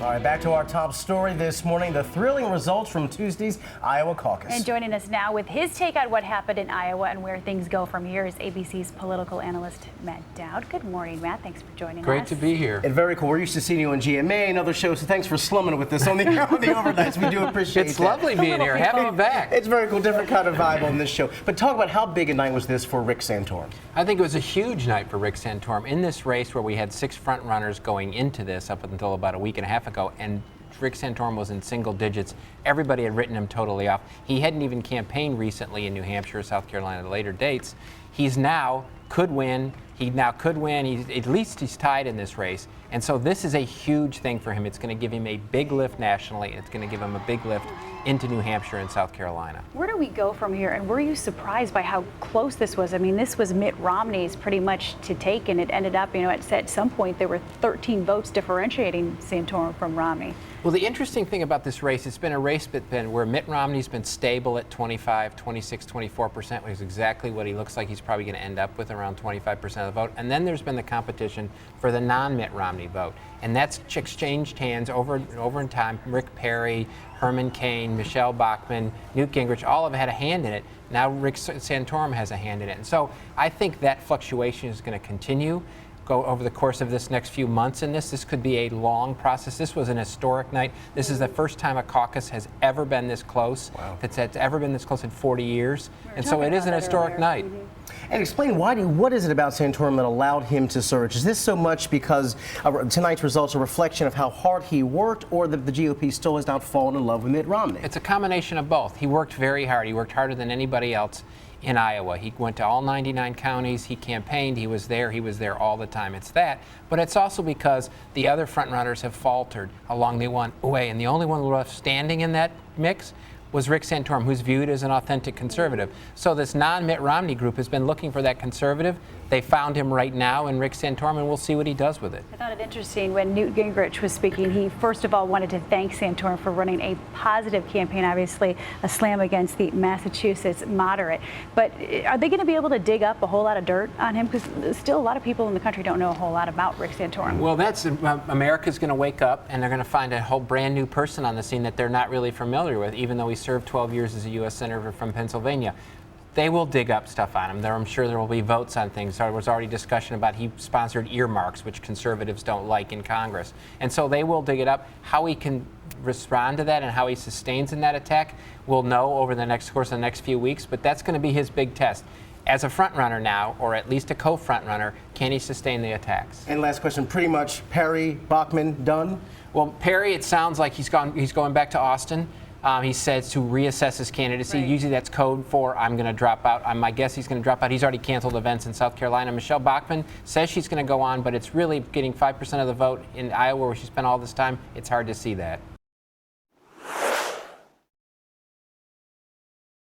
All right, back to our top story this morning, the thrilling results from Tuesday's Iowa caucus. And joining us now with his take on what happened in Iowa and where things go from here is ABC's political analyst, Matt Dowd. Good morning, Matt. Thanks for joining us. Great to be here. And very cool. We're used to seeing you on GMA and other shows, so thanks for slumming with us on the overnights. We do appreciate it. It's lovely being here. Happy to be back. It's very cool, different kind of vibe on this show. But talk about how big a night was this for Rick Santorum? I think it was a huge night for Rick Santorum in this race where we had 6 front runners going into this up until about a week and a half ago, and Rick Santorum was in single digits. Everybody had written him totally off. He hadn't even campaigned recently in New Hampshire, South Carolina at later dates. He's now could win. At least he's tied in this race. And so this is a huge thing for him. It's going to give him a big lift nationally, and it's going to give him a big lift into New Hampshire and South Carolina. Where do we go from here? And were you surprised by how close this was? I mean, this was Mitt Romney's pretty much to take, and it ended up, at some point there were 13 votes differentiating Santorum from Romney. Well, the interesting thing about this race, it's been a race where Mitt Romney's been stable at 25, 26, 24%, which is exactly what he looks like he's probably going to end up with, around 25% of the vote. And then there's been the competition for the non-Mitt Romney vote. And that's exchanged hands over in time. Rick Perry, Herman Cain, Michelle Bachmann, Newt Gingrich, all have had a hand in it. Now Rick Santorum has a hand in it. And so I think that fluctuation is going to continue. Go over the course of this next few months in this. This could be a long process. This was an historic night. This is the first time a caucus has ever been this close. Wow. That's ever been this close in 40 years. And so it is an historic night. Mm-hmm. And explain, what is it about Santorum that allowed him to surge? Is this so much because tonight's results are a reflection of how hard he worked, or that the GOP still has not fallen in love with Mitt Romney? It's a combination of both. He worked very hard. He worked harder than anybody else in Iowa. He went to all 99 counties. He campaigned. He was there all the time. It's that. But it's also because the other frontrunners have faltered along the way. And the only one left standing in that mix was Rick Santorum, who's viewed as an authentic conservative. So this non-Mitt Romney group has been looking for that conservative. They found him right now in Rick Santorum, and we'll see what he does with it. I found it interesting when Newt Gingrich was speaking. He first of all wanted to thank Santorum for running a positive campaign, obviously a slam against the Massachusetts moderate. But are they going to be able to dig up a whole lot of dirt on him? Because still a lot of people in the country don't know a whole lot about Rick Santorum. Well, that's America's going to wake up, and they're going to find a whole brand new person on the scene that they're not really familiar with, even though he served 12 years as a U.S. Senator from Pennsylvania. They will dig up stuff on him. I'm sure there will be votes on things. There was already discussion about he sponsored earmarks, which conservatives don't like in Congress. And so they will dig it up. How he can respond to that and how he sustains in that attack, we'll know over the course of the next few weeks, but that's going to be his big test. As a front runner now, or at least a co-front runner, can he sustain the attacks? And last question, pretty much Perry, Bachmann, done? Well, Perry, it sounds like he's going back to Austin. He says to reassess his candidacy. Right. Usually that's code for I'm going to drop out. My guess he's going to drop out. He's already canceled events in South Carolina. Michelle Bachmann says she's going to go on, but it's really getting 5% of the vote in Iowa where she spent all this time. It's hard to see that.